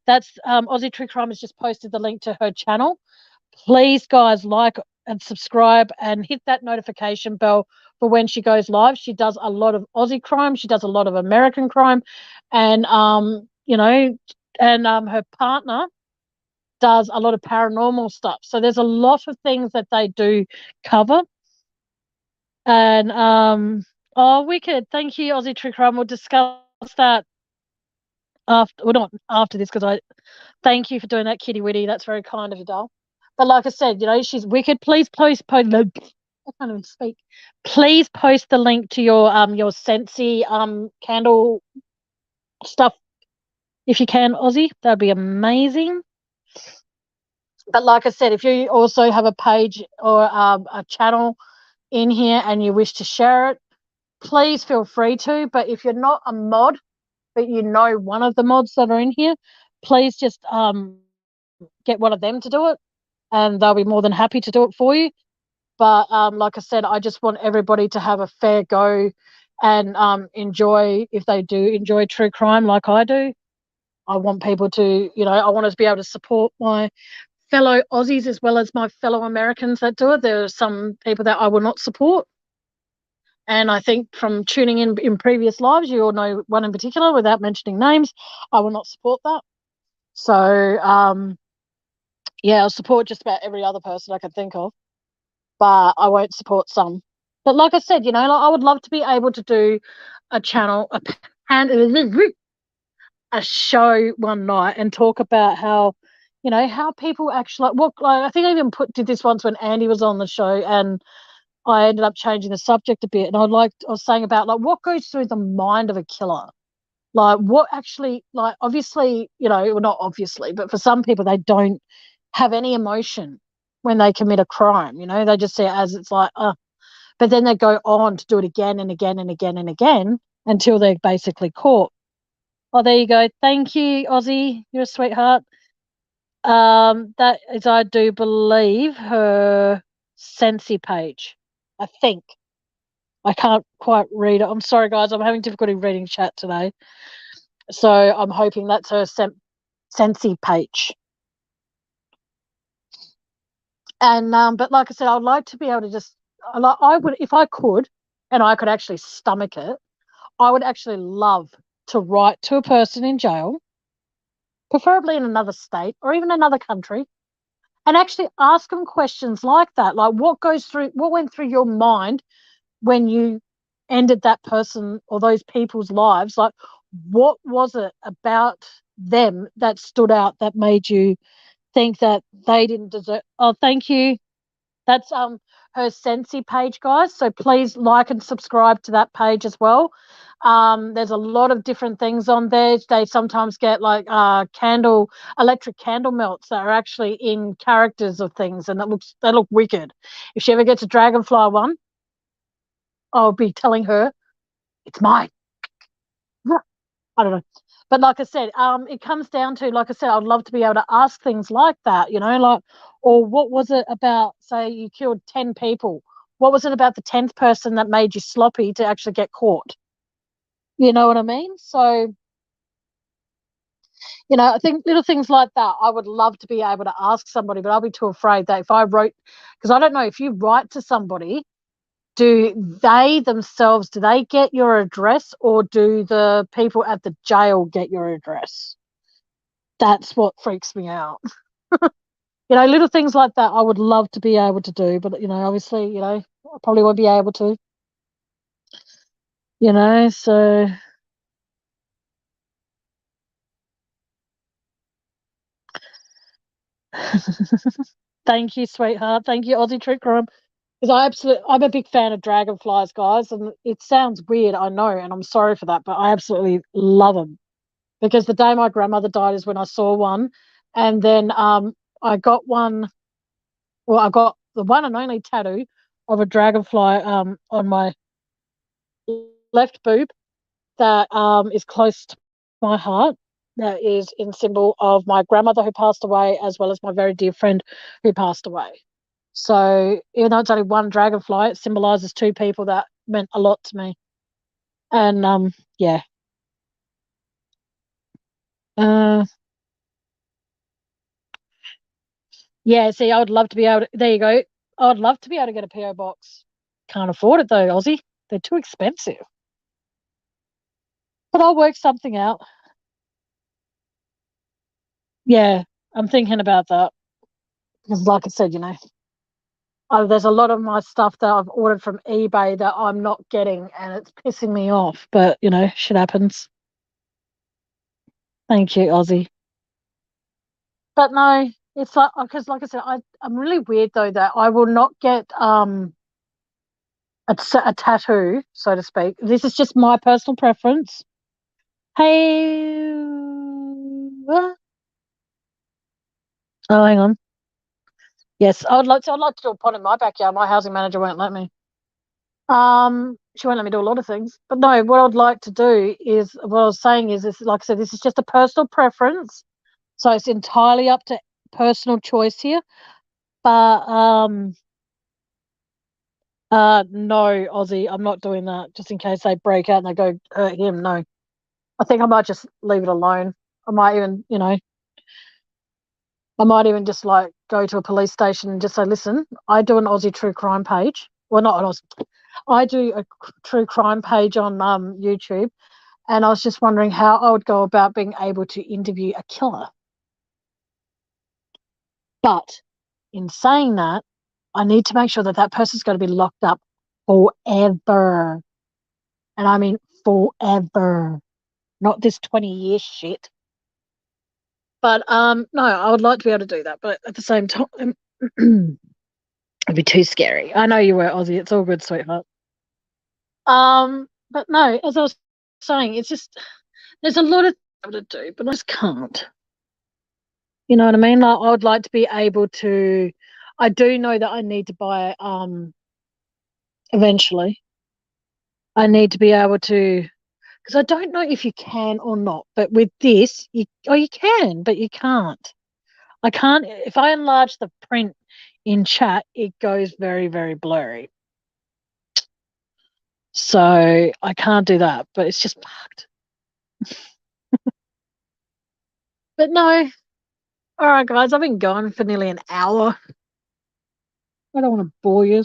That's Aussie True Crime has just posted the link to her channel. Please, guys, like and subscribe and hit that notification bell for when she goes live. She does a lot of Aussie crime. She does a lot of American crime. And, her partner does a lot of paranormal stuff. So there's a lot of things that they do cover. And, wicked. Thank you, Aussie True Crime. We'll discuss that not after this, because I thank you for doing that, Kitty Witty. That's very kind of you, doll. But like I said, she's wicked. Please post. I can't even speak. Please post the link to your Sensi candle stuff if you can, Aussie. That'd be amazing. But like I said, if you also have a page or a channel in here and you wish to share it, please feel free to. But if you're not a mod, but you know one of the mods that are in here, please just get one of them to do it, and they'll be more than happy to do it for you. But like I said, I just want everybody to have a fair go and enjoy, if they do enjoy true crime like I do. I want people to, I want us to be able to support my fellow Aussies as well as my fellow Americans that do it. There are some people that I will not support. And I think from tuning in previous lives, you all know one in particular without mentioning names. I will not support that. So, yeah, I'll support just about every other person I can think of, but I won't support some. But like I said, I would love to be able to do a channel, a show one night and talk about how, how people actually like I think I even did this once when Andy was on the show, and I ended up changing the subject a bit, and I was saying about like what goes through the mind of a killer, like what actually, like obviously, well, not obviously, but for some people they don't have any emotion when they commit a crime. They just see it as it's like, but then they go on to do it again and again and again and again until they're basically caught. Oh, there you go. Thank you, Aussie. You're a sweetheart. That is, I do believe, her Sensi page. I think. I can't quite read it. I'm sorry, guys. I'm having difficulty reading chat today. So I'm hoping that's her Sensi page. And but like I said, I'd like to be able to just, I would, if I could, and I could actually stomach it, I would actually love to write to a person in jail, preferably in another state or even another country, and actually ask them questions like that, like what went through your mind when you ended that person or those people's lives. Like, what was it about them that stood out that made you think that they didn't deserve? Oh, thank you. That's her Sensi page, guys. So please like and subscribe to that page as well. There's a lot of different things on there. They sometimes get like electric candle melts that are actually in characters of things, and they look wicked. If she ever gets a dragonfly one, I'll be telling her it's mine. I don't know. But like I said, it comes down to, like I said, I'd love to be able to ask things like that, like, or what was it about, say you killed 10 people? What was it about the 10th person that made you sloppy to actually get caught? You know what I mean? So, I think little things like that, I would love to be able to ask somebody, but I'll be too afraid that if I wrote, because I don't know, if you write to somebody, do they themselves, do they get your address, or do the people at the jail get your address? That's what freaks me out. Little things like that I would love to be able to do, but obviously, I probably won't be able to. So thank you, sweetheart. Thank you, Aussie True Crime. Because I'm a big fan of dragonflies, guys, and it sounds weird, I know, and I'm sorry for that, but I absolutely love them. Because the day my grandmother died is when I saw one, and then I got one. Well, I got the one and only tattoo of a dragonfly on my left boob that is close to my heart. That is in symbol of my grandmother who passed away, as well as my very dear friend who passed away. So even though it's only one dragonfly, it symbolises two people that meant a lot to me. And yeah. Yeah, see, I would love to be able to, there you go. I would love to be able to get a PO box. Can't afford it though, Aussie. They're too expensive. But I'll work something out. Yeah, I'm thinking about that. Because like I said, there's a lot of my stuff that I've ordered from eBay that I'm not getting, and it's pissing me off. But, shit happens. Thank you, Aussie. But no, it's like, because like I said, I'm really weird though that I will not get a tattoo, so to speak. This is just my personal preference. Hey, oh, hang on. Yes, I'd like to do a pond in my backyard. My housing manager won't let me. She won't let me do a lot of things. But no, what I'd like to do is, what I was saying is, like I said, this is just a personal preference. So it's entirely up to personal choice here. But no, Aussie, I'm not doing that. Just in case they break out and they go hurt him. No, I think I might just leave it alone. I might even, just like go to a police station and just say, listen, I do an Aussie true crime page. Well, not an Aussie. I do a true crime page on YouTube, and I was just wondering how I would go about being able to interview a killer. But in saying that, I need to make sure that that person's going to be locked up forever. And I mean forever, not this 20-year shit. But no, I would like to be able to do that. But at the same time, it'd be too scary. I know you were Aussie. It's all good, sweetheart. But no, as I was saying, it's just there's a lot of things to do, but I just can't. You know what I mean? Like, I would like to be able to. I do know that I need to buy eventually. I need to be able to, because I don't know if you can or not. But with this, you can, but you can't. I can't. If I enlarge the print in chat, it goes very, very blurry. So I can't do that. But it's just fucked. But no. All right, guys. I've been going for nearly an hour. I don't want to bore you.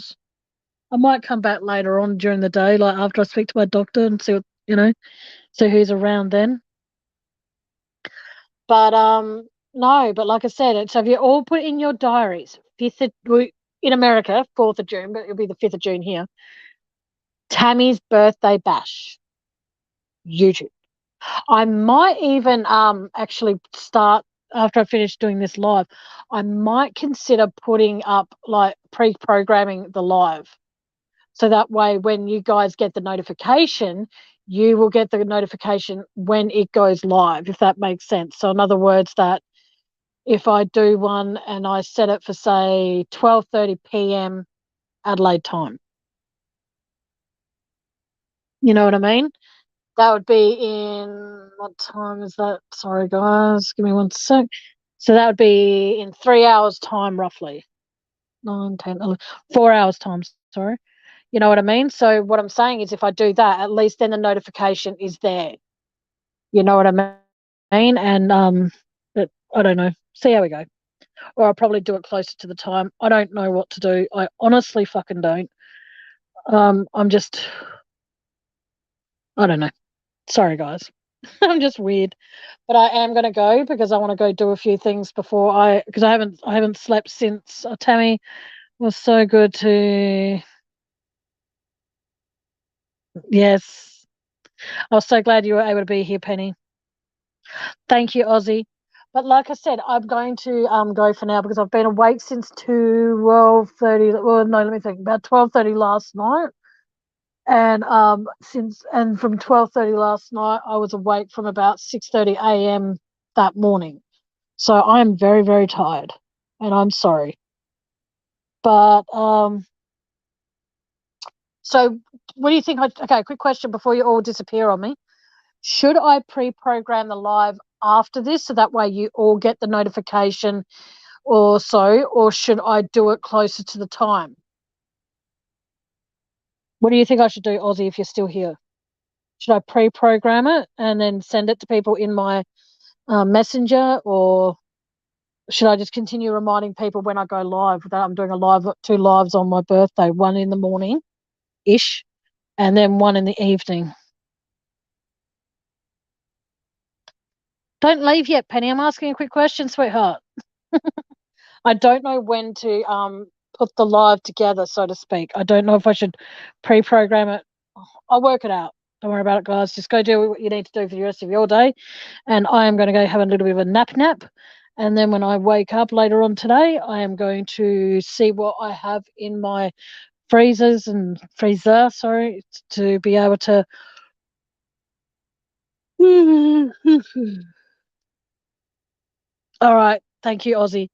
I might come back later on during the day, like after I speak to my doctor and see what, see who's around then. But no, but like I said, so if you all put in your diaries, in America, 4th of June, but it'll be the 5th of June here. Tammy's birthday bash. YouTube. I might even actually start after I finish doing this live. I might consider putting up like pre-programming the live. So that way, when you guys get the notification, you will get the notification when it goes live, if that makes sense. So in other words, that if I do one and I set it for, say, 12:30 p.m. Adelaide time, you know what I mean? That would be in, what time is that? Sorry, guys, give me one sec. So that would be in 3 hours time, roughly. 9, 10, 11, 4 hours time, sorry. You know what I mean? So what I'm saying is if I do that, at least then the notification is there. You know what I mean? And but I don't know. See how we go. Or I'll probably do it closer to the time. I don't know what to do. I honestly fucking don't. I'm just, I don't know. Sorry, guys. I'm just weird. But I am going to go because I want to go do a few things before because I haven't slept since. Tammy was so good to, yes. I was so glad you were able to be here, Penny. Thank you, Ozzy. But like I said, I'm going to go for now because I've been awake since 12:30. Well, no, let me think. About 12:30 last night, and from 12:30 last night, I was awake from about 6:30 a.m. that morning. So I am very, very tired, and I'm sorry. But so what do you think? Okay, quick question before you all disappear on me. Should I pre-program the live after this so that way you all get the notification or so, or should I do it closer to the time? What do you think I should do, Aussie, if you're still here? Should I pre-program it and then send it to people in my messenger, or should I just continue reminding people when I go live that I'm doing two lives on my birthday, one in the morning-ish and then one in the evening? Don't leave yet, Penny. I'm asking a quick question, sweetheart. I don't know when to put the live together, so to speak. I don't know if I should pre-program it. I'll work it out. Don't worry about it, guys. Just go do what you need to do for the rest of your day. And I am going to go have a little bit of a nap. And then when I wake up later on today, I am going to see what I have in my freezer, to be able to. All right. Thank you, Aussie.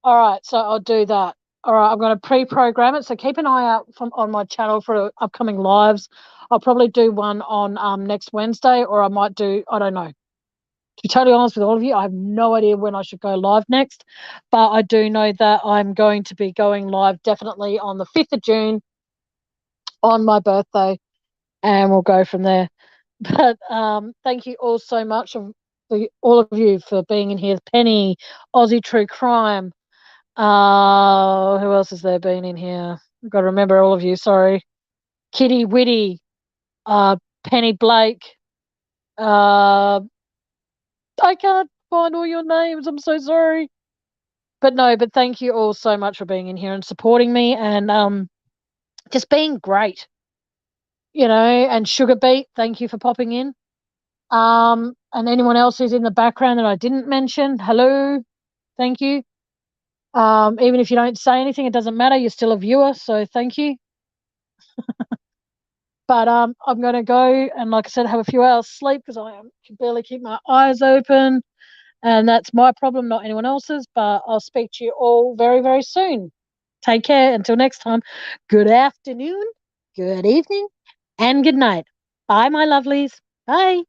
All right. So I'll do that. All right, I'm going to pre-program it, so keep an eye out on my channel for upcoming lives. I'll probably do one on next Wednesday, or I might do, I don't know. To be totally honest with all of you, I have no idea when I should go live next, but I do know that I'm going to be going live definitely on the 5th of June on my birthday, and we'll go from there. But thank you all so much, all of you, for being in here. Penny, Aussie True Crime. Who else has there been in here? I've got to remember all of you. Sorry, Kitty Witty, Penny Blake. I can't find all your names. I'm so sorry. But no, but thank you all so much for being in here and supporting me, and just being great. And Sugar Beet, thank you for popping in. And anyone else who's in the background that I didn't mention, hello, thank you. Even if you don't say anything, it doesn't matter. You're still a viewer, so thank you. But I'm going to go and, like I said, have a few hours sleep because I can barely keep my eyes open. And that's my problem, not anyone else's. But I'll speak to you all very, very soon. Take care. Until next time, good afternoon, good evening, and good night. Bye, my lovelies. Bye.